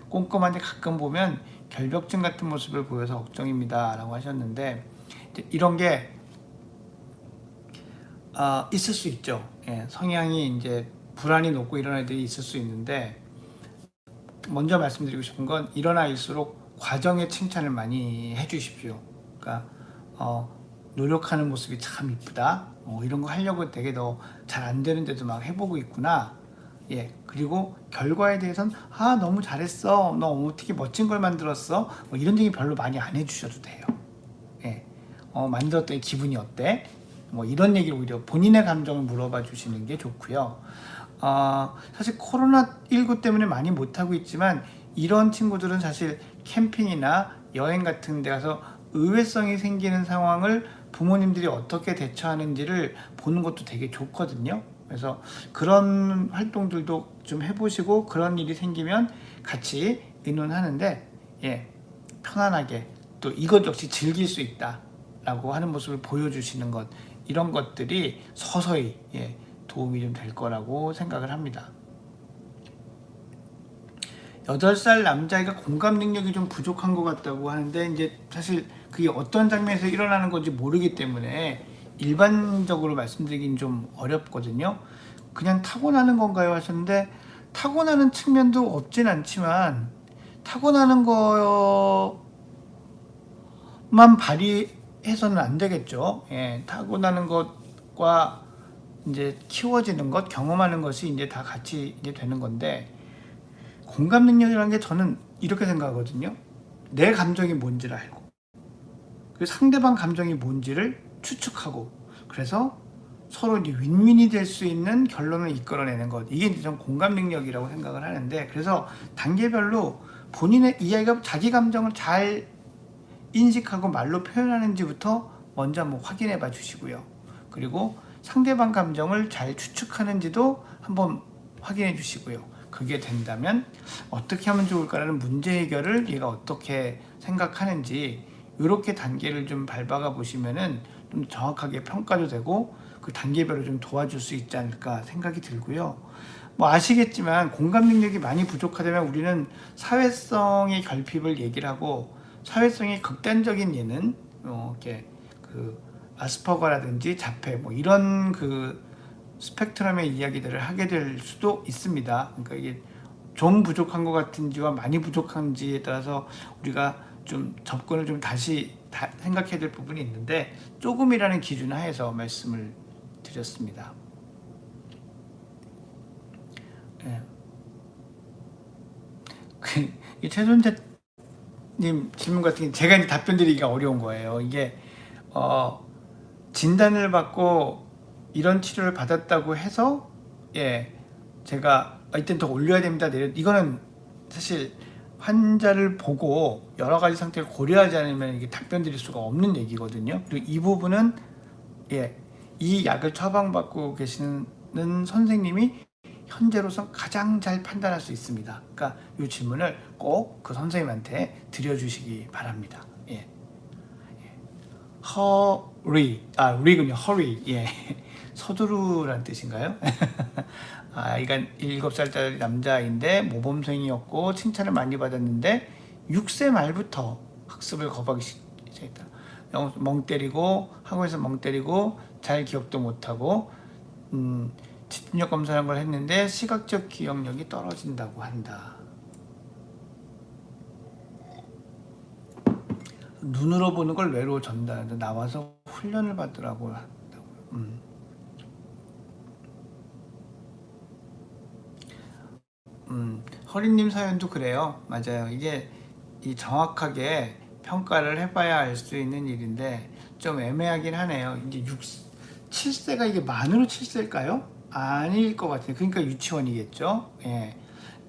꼼꼼한데 가끔 보면 결벽증 같은 모습을 보여서 걱정입니다 라고 하셨는데, 이런 게 있을 수 있죠. 성향이 이제 불안이 높고 이런 애들이 있을 수 있는데, 먼저 말씀드리고 싶은 건 이런 아이일수록 과정의 칭찬을 많이 해주십시오. 그러니까 노력하는 모습이 참 이쁘다. 이런 거 하려고 되게 너 잘 안 되는데도 막 해보고 있구나. 그리고 결과에 대해서는 너무 잘했어. 너 어떻게 멋진 걸 만들었어. 이런 얘기 별로 많이 안 해주셔도 돼요. 만들었더니 기분이 어때? 이런 얘기를 오히려 본인의 감정을 물어봐 주시는 게 좋고요. 사실 코로나19 때문에 많이 못하고 있지만 이런 친구들은 사실 캠핑이나 여행 같은 데 가서 의외성이 생기는 상황을 부모님들이 어떻게 대처하는지를 보는 것도 되게 좋거든요. 그래서 그런 활동들도 좀 해보시고, 그런 일이 생기면 같이 의논하는데 편안하게 또 이것 역시 즐길 수 있다 라고 하는 모습을 보여주시는 것, 이런 것들이 서서히 도움이 좀 될 거라고 생각을 합니다. 8살 남자아이가 공감 능력이 좀 부족한 것 같다고 하는데, 이제 사실 그게 어떤 장면에서 일어나는 건지 모르기 때문에 일반적으로 말씀드리긴 좀 어렵거든요. 그냥 타고나는 건가요 하셨는데, 타고나는 측면도 없진 않지만 타고나는 것만 발휘해서는 안 되겠죠. 타고나는 것과 이제 키워지는 것, 경험하는 것이 이제 다 같이 이제 되는 건데, 공감 능력이라는 게 저는 이렇게 생각하거든요. 내 감정이 뭔지를 알고, 그 상대방 감정이 뭔지를 추측하고, 그래서 서로 이제 윈윈이 될 수 있는 결론을 이끌어내는 것, 이게 이제 전 공감 능력이라고 생각을 하는데, 그래서 단계별로 본인의 이 아이가 자기 감정을 잘 인식하고 말로 표현하는지부터 먼저 한번 확인해 봐 주시고요. 그리고 상대방 감정을 잘 추측하는지도 한번 확인해 주시고요. 그게 된다면 어떻게 하면 좋을까라는 문제 해결을 얘가 어떻게 생각하는지, 이렇게 단계를 좀 밟아가 보시면은 좀 정확하게 평가도 되고 그 단계별로 좀 도와줄 수 있지 않을까 생각이 들고요. 아시겠지만 공감 능력이 많이 부족하다면 우리는 사회성의 결핍을 얘기를 하고, 사회성이 극단적인 예는 이렇게 그 아스퍼거라든지 자폐 이런 그 스펙트럼의 이야기들을 하게 될 수도 있습니다. 그러니까 이게 좀 부족한 것 같은지와 많이 부족한지에 따라서 우리가 좀 접근을 좀 다시 생각해야 될 부분이 있는데, 조금이라는 기준 하에서 말씀을 드렸습니다. 이 최선재님 질문 같은 게 제가 이제 답변 드리기가 어려운 거예요. 이게 진단을 받고 이런 치료를 받았다고 해서 제가 이땐 더 올려야 됩니다. 이거는 사실 환자를 보고 여러 가지 상태를 고려하지 않으면 이게 답변 드릴 수가 없는 얘기거든요. 그리고 이 부분은 이 약을 처방받고 계시는 선생님이 현재로서 가장 잘 판단할 수 있습니다. 그러니까 이 질문을 꼭 그 선생님한테 드려주시기 바랍니다. 리군요. hurry. 서두르라는 뜻인가요? 아이가 7살짜리 남자아이인데 모범생이었고 칭찬을 많이 받았는데 6세 말부터 학습을 거부하기 시작했다. 멍 때리고, 학원에서 멍 때리고, 잘 기억도 못하고, 집중력 검사한 걸 했는데 시각적 기억력이 떨어진다고 한다. 눈으로 보는 걸 뇌로 전달한다. 나와서 훈련을 받으라고 한다고요. 허리님 사연도 그래요. 맞아요. 이게 정확하게 평가를 해봐야 알 수 있는 일인데 좀 애매하긴 하네요. 이제 7세가 이게 만으로 7세일까요? 아닐 것 같아요. 그러니까 유치원이겠죠.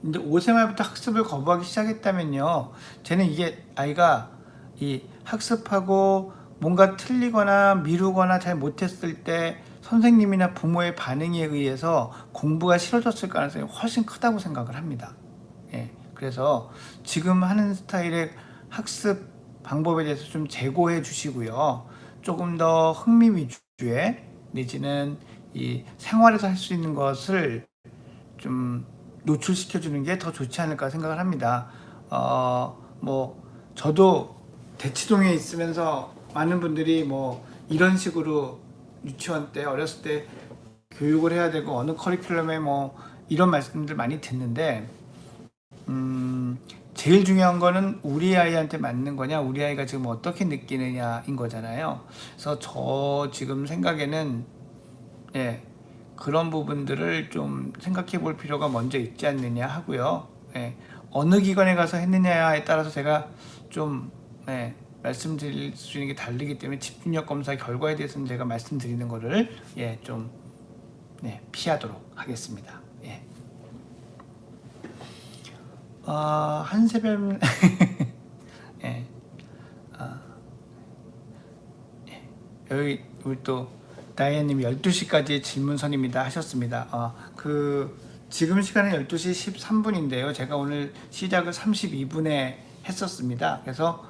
근데 5세 말부터 학습을 거부하기 시작했다면요, 쟤는 이게 아이가 이 학습하고 뭔가 틀리거나 미루거나 잘 못했을 때 선생님이나 부모의 반응에 의해서 공부가 싫어졌을 가능성이 훨씬 크다고 생각을 합니다. 그래서 지금 하는 스타일의 학습 방법에 대해서 좀 재고해 주시고요. 조금 더 흥미 위주의 내지는 이 생활에서 할 수 있는 것을 좀 노출시켜 주는 게 더 좋지 않을까 생각을 합니다. 뭐 저도 대치동에 있으면서 많은 분들이 뭐 이런 식으로 유치원 때 어렸을 때 교육을 해야 되고 어느 커리큘럼에 뭐 이런 말씀들 많이 듣는데 제일 중요한 거는 우리 아이한테 맞는 거냐, 우리 아이가 지금 어떻게 느끼느냐인 거잖아요. 그래서 저 지금 생각에는 예, 그런 부분들을 좀 생각해 볼 필요가 먼저 있지 않느냐 하고요. 예, 어느 기관에 가서 했느냐에 따라서 제가 좀 말씀드릴 수 있는 게 다르기 때문에 집중력 검사 결과에 대해서는 제가 말씀드리는 거를 좀 피하도록 하겠습니다. 한세별 예, 여기 우리 또 다이아님 12시까지 질문선입니다 하셨습니다. 지금 시간은 12시 13분인데요. 제가 오늘 시작을 32분에 했었습니다. 그래서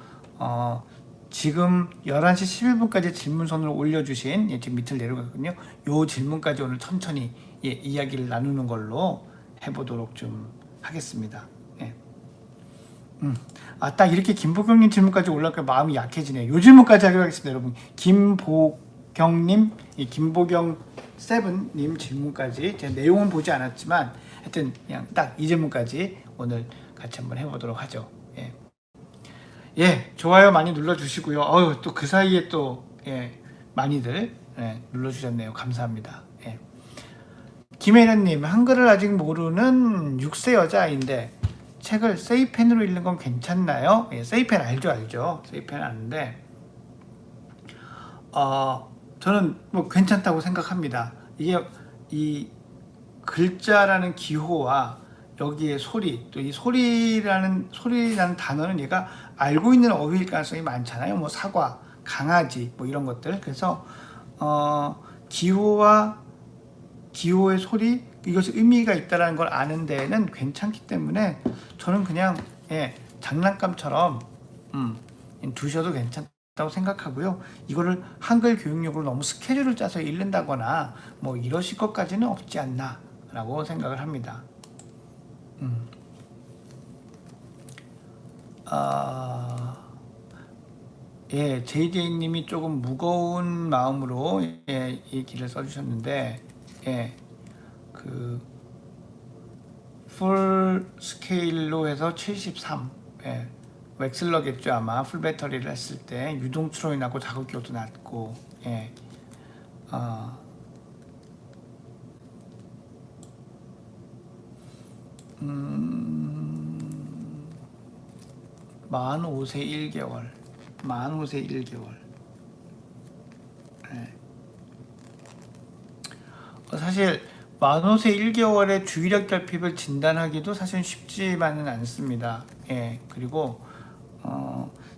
지금 11시 11분까지 질문선을 올려주신 지금 밑을 내려가거든요. 요 질문까지 오늘 천천히 이야기를 나누는 걸로 해보도록 좀 하겠습니다. 딱 이렇게 김보경님 질문까지 올라오니까 마음이 약해지네요. 요 질문까지 하겠습니다, 여러분. 김보경님, 김보경 세븐님 질문까지 제가 내용은 보지 않았지만 하여튼 그냥 딱 이 질문까지 오늘 같이 한번 해보도록 하죠. 좋아요 많이 눌러주시고요. 또 그 사이에 또 많이들 눌러주셨네요. 감사합니다. 김혜련님, 한글을 아직 모르는 6세 여자아이인데 책을 세이펜으로 읽는 건 괜찮나요? 세이펜 알죠. 세이펜 아는데 저는 뭐 괜찮다고 생각합니다. 이게 이 글자라는 기호와 여기에 소리, 또 이 소리라는 단어는 얘가 알고 있는 어휘일 가능성이 많잖아요. 뭐 사과, 강아지, 뭐 이런 것들. 그래서 기호와 기호의 소리, 이것이 의미가 있다는 걸 아는 데는 괜찮기 때문에 저는 그냥 장난감처럼 두셔도 괜찮다고 생각하고요. 이거를 한글 교육용으로 너무 스케줄을 짜서 읽는다거나 뭐 이러실 것까지는 없지 않나 라고 생각을 합니다. JJ님이 조금 무거운 마음으로 이 글을 써주셨는데 풀 스케일로 해서 73 웩슬러겠죠. 아마 풀 배터리를 했을 때 유동 추론이 나고 자극기호도 낮고 45세 1개월 45세 1개월 사실 45세 1개월의 주의력 결핍을 진단하기도 사실 쉽지만은 않습니다. 그리고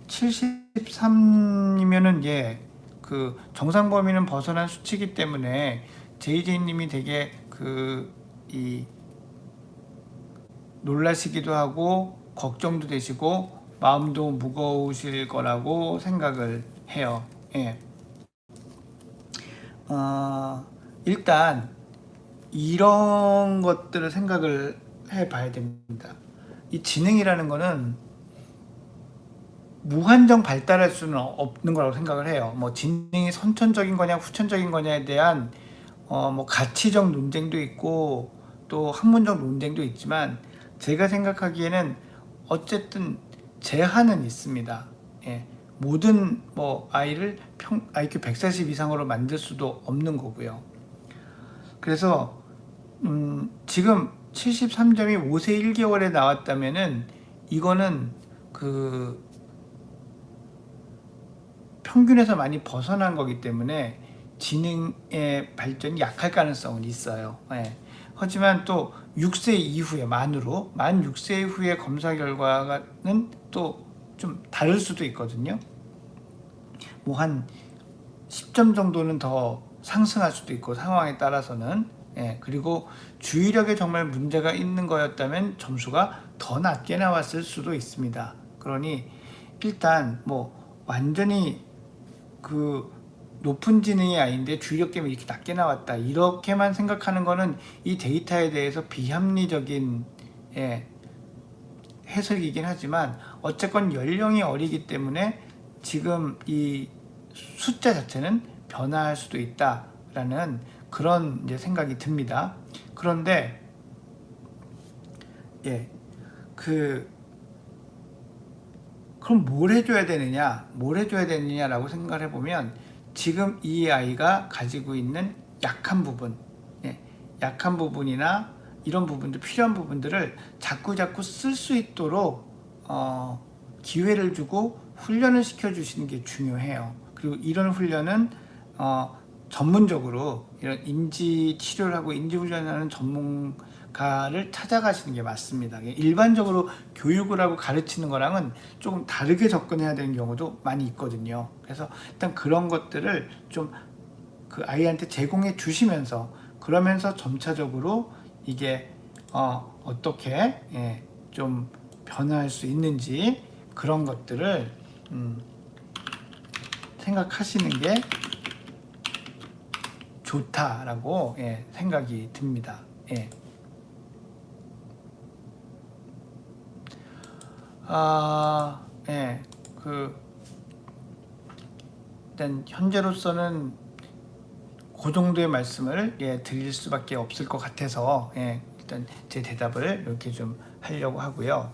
73이면은 그 정상 범위는 벗어난 수치이기 때문에 JJ님이 되게 놀라시기도 하고 걱정도 되시고 마음도 무거우실 거라고 생각을 해요. 일단 이런 것들을 생각을 해봐야 됩니다. 이 지능이라는 거는 무한정 발달할 수는 없는 거라고 생각을 해요. 뭐 지능이 선천적인 거냐 후천적인 거냐에 대한 뭐 가치적 논쟁도 있고 또 학문적 논쟁도 있지만 제가 생각하기에는 어쨌든 제한은 있습니다. 모든 뭐 아이를 IQ 140 이상으로 만들 수도 없는 거고요. 그래서 지금 73점이 5세 1개월에 나왔다면은 이거는 그 평균에서 많이 벗어난 거기 때문에 지능의 발전이 약할 가능성은 있어요. 하지만 또 6세 이후에 만 6세 이후의 검사 결과는 또 좀 다를 수도 있거든요. 뭐 한 10점 정도는 더 상승할 수도 있고 상황에 따라서는 그리고 주의력에 정말 문제가 있는 거였다면 점수가 더 낮게 나왔을 수도 있습니다. 그러니 일단 뭐 완전히 그 높은 지능의 아이인데 주의력 때문에 이렇게 낮게 나왔다, 이렇게만 생각하는 거는 이 데이터에 대해서 비합리적인 해석이긴 하지만, 어쨌건 연령이 어리기 때문에 지금 이 숫자 자체는 변화할 수도 있다라는 그런 이제 생각이 듭니다. 그런데 그럼 뭘 해줘야 되느냐라고 생각을 해보면, 지금 이 아이가 가지고 있는 약한 부분이나 이런 부분들, 필요한 부분들을 자꾸 쓸 수 있도록 기회를 주고 훈련을 시켜주시는 게 중요해요. 그리고 이런 훈련은 전문적으로 이런 인지 치료를 하고 인지 훈련을 하는 전문가를 찾아가시는 게 맞습니다. 일반적으로 교육을 하고 가르치는 거랑은 조금 다르게 접근해야 되는 경우도 많이 있거든요. 그래서 일단 그런 것들을 좀 그 아이한테 제공해 주시면서, 그러면서 점차적으로 이게 어떻게 좀 변화할 수 있는지, 그런 것들을 생각하시는 게 좋다라고 생각이 듭니다. 일단 현재로서는 그 정도의 말씀을 드릴 수밖에 없을 것 같아서 일단 제 대답을 이렇게 좀 하려고 하고요.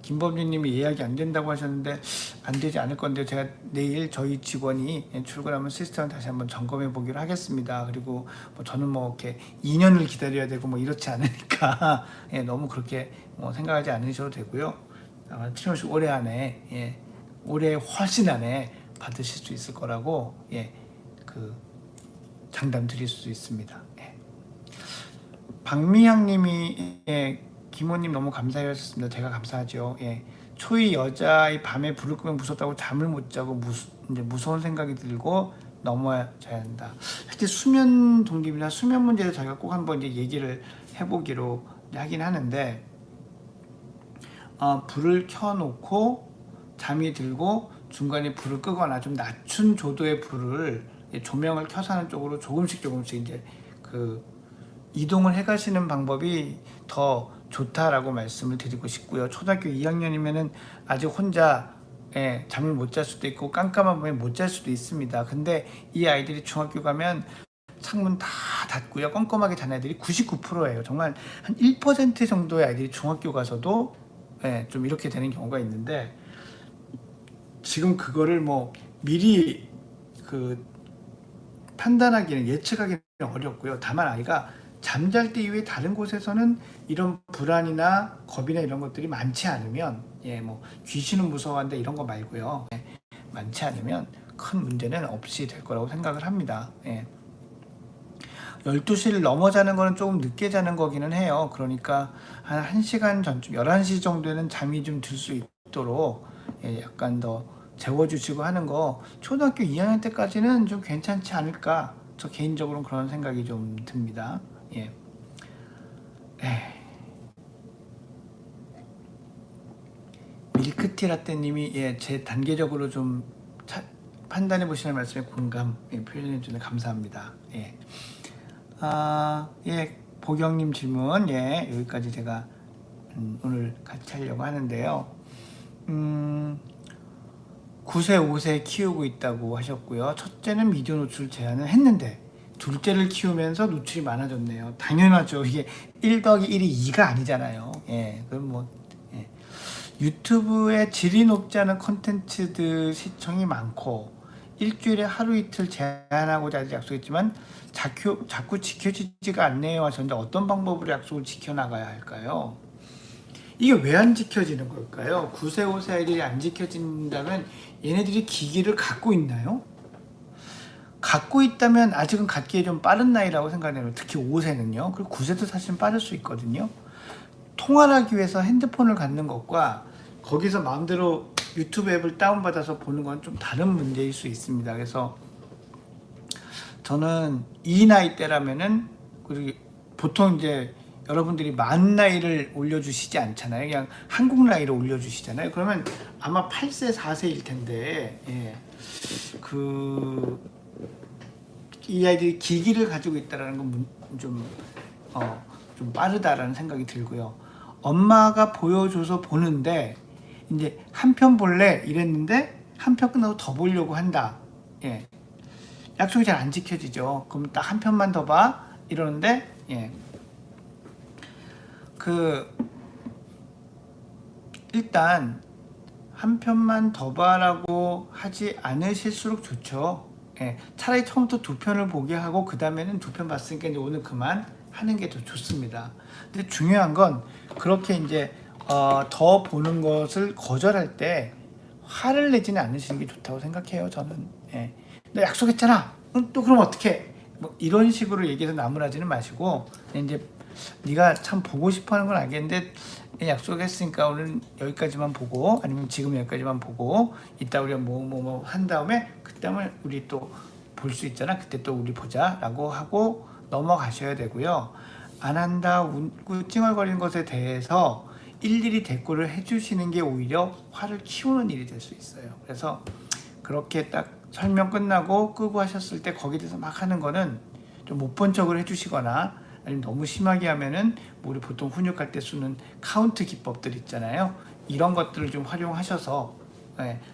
김범준님이 예약이 안 된다고 하셨는데 안 되지 않을 건데, 제가 내일 저희 직원이 출근하면 시스템을 다시 한번 점검해 보기로 하겠습니다. 그리고 저는 이렇게 2년을 기다려야 되고 이렇지 않으니까 너무 그렇게 생각하지 않으셔도 되고요. 틀림없이 올해 안에 올해 훨씬 안에 받으실 수 있을 거라고 장담 드릴 수 있습니다. 박미향님이 김호님 너무 감사해 하셨습니다. 제가 감사하죠. 초이 여자아이 밤에 불을 끄면 무섭다고 잠을 못 자고 이제 무서운 생각이 들고 넘어져야 한다. 사실 수면 동기부나 수면 문제를 저희가 꼭 한번 이제 얘기를 해보기로 하긴 하는데, 불을 켜놓고 잠이 들고 중간에 불을 끄거나 좀 낮춘 조도의 불을, 조명을 켜서 하는 쪽으로 조금씩 이제 이동을 해가시는 방법이 더 좋다라고 말씀을 드리고 싶고요. 초등학교 2학년이면은 아직 혼자 잠을 못 잘 수도 있고 깜깜한 밤에 못 잘 수도 있습니다. 근데 이 아이들이 중학교 가면 창문 다 닫고요, 껌껌하게 자는 애들이 99%예요. 정말 한 1% 정도의 아이들이 중학교 가서도 좀 이렇게 되는 경우가 있는데, 지금 그거를 미리 판단하기는, 예측하기는 어렵고요. 다만 아이가 잠잘 때 이후에 다른 곳에서는 이런 불안이나 겁이나 이런 것들이 많지 않으면, 귀신은 무서워한다 이런 거 말고요, 많지 않으면 큰 문제는 없이 될 거라고 생각을 합니다. 12시를 넘어 자는 거는 조금 늦게 자는 거기는 해요. 그러니까 한 1시간 전쯤, 11시 정도에는 잠이 좀 들 수 있도록 약간 더 재워주시고 하는 거, 초등학교 2학년 때까지는 좀 괜찮지 않을까, 저 개인적으로는 그런 생각이 좀 듭니다. 밀크티 라떼님이 제 단계적으로 좀 판단해 보시는 말씀에 공감 표현해 주셔서 감사합니다. 보경님 질문 여기까지 제가 오늘 같이 하려고 하는데요. 9세 5세 키우고 있다고 하셨고요. 첫째는 미디어 노출 제한을 했는데 둘째를 키우면서 노출이 많아졌네요. 당연하죠. 이게 1 더하기 1이 2가 아니잖아요. 그럼 유튜브에 질이 높지 않은 콘텐츠들 시청이 많고, 일주일에 하루 이틀 제한하고자 약속했지만 자꾸 지켜지지가 않네요 하셨는데, 어떤 방법으로 약속을 지켜나가야 할까요? 이게 왜 안 지켜지는 걸까요? 9세 5세 아이들이 안 지켜진다면 얘네들이 기기를 갖고 있나요? 갖고 있다면 아직은 갖기에 좀 빠른 나이라고 생각해요. 특히 5세는요. 그리고 9세도 사실 빠를 수 있거든요. 통화를 하기 위해서 핸드폰을 갖는 것과 거기서 마음대로 유튜브 앱을 다운받아서 보는 건 좀 다른 문제일 수 있습니다. 그래서 저는 이 나이 때라면은, 그리고 보통 이제 여러분들이 만 나이를 올려주시지 않잖아요. 그냥 한국 나이를 올려주시잖아요. 그러면 아마 8세, 4세일 텐데, 예. 이 아이들이 기기를 가지고 있다는 건 좀 빠르다라는 생각이 들고요. 엄마가 보여줘서 보는데, 이제 한 편 볼래? 이랬는데, 한 편 끝나고 더 보려고 한다. 예. 약속이 잘 안 지켜지죠. 그럼 딱 한 편만 더 봐. 이러는데, 예. 일단 한 편만 더 봐라고 하지 않으실수록 좋죠. 예, 차라리 처음부터 두 편을 보게 하고 그 다음에는 두 편 봤으니까 이제 오늘 그만 하는 게 더 좋습니다. 근데 중요한 건 그렇게 이제 더 보는 것을 거절할 때 화를 내지는 않으시는 게 좋다고 생각해요. 저는. 예. 너 약속했잖아. 또 그럼 어떻게? 뭐 이런 식으로 얘기해서 나무라지는 마시고 이제 네가 참 보고 싶어하는 건 알겠는데 약속했으니까 오늘 여기까지만 보고 아니면 지금 여기까지만 보고 이따 우리가 뭐 한 다음에 그다음에 우리 또 볼 수 있잖아. 그때 또 우리 보자라고 하고 넘어가셔야 되고요. 안 한다 웃고 찡얼거리는 것에 대해서 일일이 대꾸를 해주시는 게 오히려 화를 키우는 일이 될 수 있어요. 그래서 그렇게 딱 설명 끝나고 끄고 하셨을 때 거기에 대해서 막 하는 거는 좀 못 본 척을 해주시거나 아니면 너무 심하게 하면은 우리 보통 훈육할 때 쓰는 카운트 기법들 있잖아요. 이런 것들을 좀 활용하셔서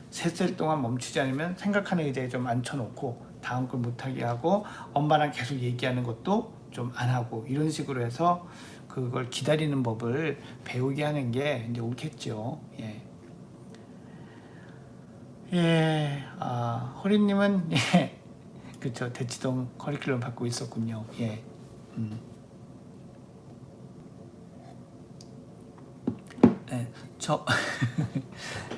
셋셀 동안 멈추지 않으면 생각하는 의자에 좀 앉혀놓고 다음 걸 못하게 하고 엄마랑 계속 얘기하는 것도 좀 안 하고 이런 식으로 해서 그걸 기다리는 법을 배우게 하는 게 이제 옳겠죠. 예. 예, 허리님은 예, 그쵸 대치동 커리큘럼 받고 있었군요. 예. 예,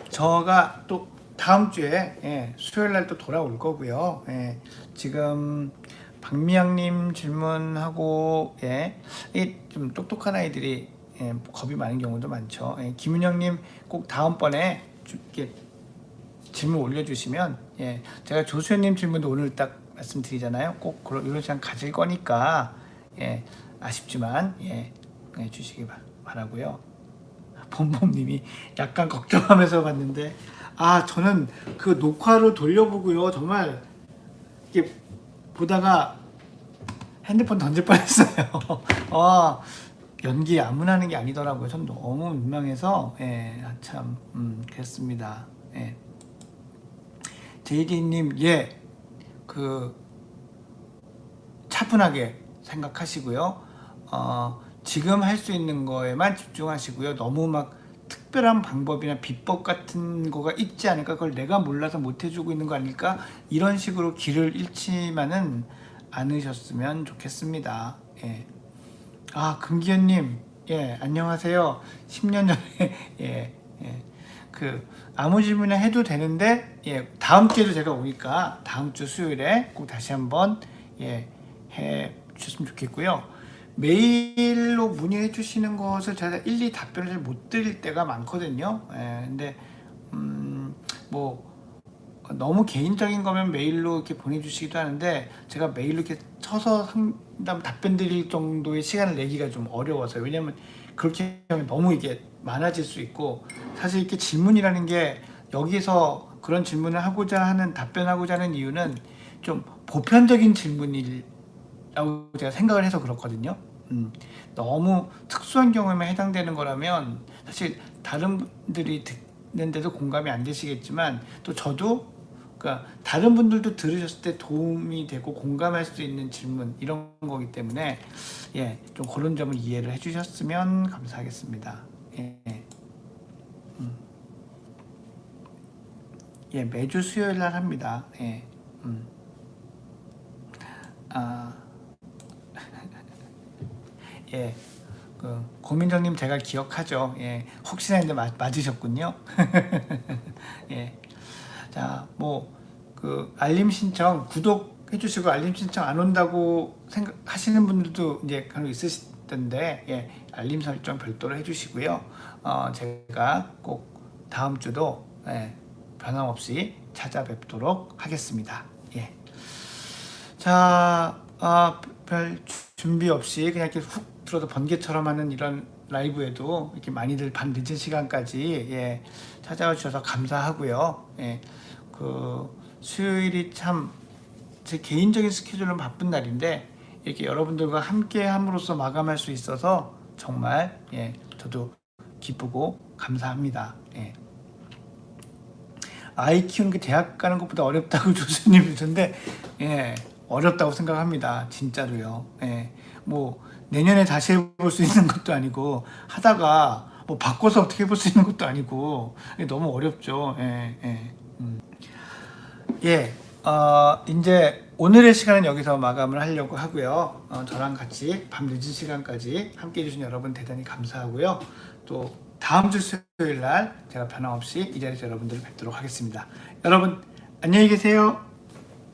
저가 또 다음 주에 예, 수요일 날 또 돌아올 거고요. 예, 지금 박미영님 질문하고 예, 좀 똑똑한 아이들이 예, 겁이 많은 경우도 많죠. 예, 김은영님 꼭 다음번에 이렇게 질문 올려주시면 예, 제가 조수현님 질문도 오늘 딱 말씀드리잖아요. 꼭 이런 시간 가질 거니까 예, 아쉽지만 예, 주시기 바라고요. 봄봄님이 약간 걱정하면서 봤는데 저는 그 녹화로 돌려보고요 정말 이게 보다가 핸드폰 던질 뻔했어요. 연기 아무나 하는 게 아니더라고요. 전 너무 민망해서 예, 참 그랬습니다. 예. 제이디님 차분하게 생각하시고요. 지금 할 수 있는 거에만 집중하시고요. 너무 막 특별한 방법이나 비법 같은 거가 있지 않을까, 그걸 내가 몰라서 못 해주고 있는 거 아닐까, 이런 식으로 길을 잃지만은 않으셨으면 좋겠습니다. 예. 금기현님, 예, 안녕하세요. 10년 전에, 예, 예. 아무 질문이나 해도 되는데, 예, 다음 주에도 제가 오니까, 다음 주 수요일에 꼭 다시 한번, 예, 해 주셨으면 좋겠고요. 메일로 문의해 주시는 것을 제가 일일이 답변을 잘 못 드릴 때가 많거든요. 예, 근데 뭐 너무 개인적인 거면 메일로 이렇게 보내주시기도 하는데 제가 메일로 이렇게 쳐서 상담 답변 드릴 정도의 시간을 내기가 좀 어려워서요. 왜냐면 그렇게 하면 너무 이게 많아질 수 있고, 사실 이렇게 질문이라는 게 여기서 그런 질문을 하고자 하는 답변하고자 하는 이유는 좀 보편적인 질문이라고 제가 생각을 해서 그렇거든요. 너무 특수한 경험에 해당되는 거라면 사실 다른 분들이 듣는데도 공감이 안 되시겠지만 또 저도 그러니까 다른 분들도 들으셨을 때 도움이 되고 공감할 수 있는 질문 이런 거기 때문에 예, 좀 그런 점을 이해를 해주셨으면 감사하겠습니다. 예, 예, 매주 수요일 날 합니다. 예, 예, 고민정님 제가 기억하죠. 예, 혹시나 했는데 맞으셨군요. 예, 자, 알림 신청 구독해 주시고 알림 신청 안 온다고 생각하시는 분들도 이제 간혹 있으실 텐데 예, 알림 설정 별도로 해주시고요. 제가 꼭 다음 주도 예, 변함없이 찾아뵙도록 하겠습니다. 예. 자, 별 준비 없이 그냥 이렇게 훅 앞으로도 번개처럼 하는 이런 라이브에도 이렇게 많이들 밤 늦은 시간까지 예, 찾아와 주셔서 감사하고요. 예, 그 수요일이 참 제 개인적인 스케줄은 바쁜 날인데 이렇게 여러분들과 함께 함으로써 마감할 수 있어서 정말 예, 저도 기쁘고 감사합니다. 예. 아이 키우는 게 대학 가는 것보다 어렵다고 교수님이 그러는데 예, 어렵다고 생각합니다. 진짜로요. 예, 뭐 내년에 다시 해볼 수 있는 것도 아니고 하다가 뭐 바꿔서 어떻게 해볼 수 있는 것도 아니고 너무 어렵죠. 예, 예. 예, 이제 오늘의 시간은 여기서 마감을 하려고 하고요. 저랑 같이 밤 늦은 시간까지 함께 해주신 여러분 대단히 감사하고요. 또 다음 주 수요일 날 제가 변함없이 이 자리에서 여러분들을 뵙도록 하겠습니다. 여러분 안녕히 계세요.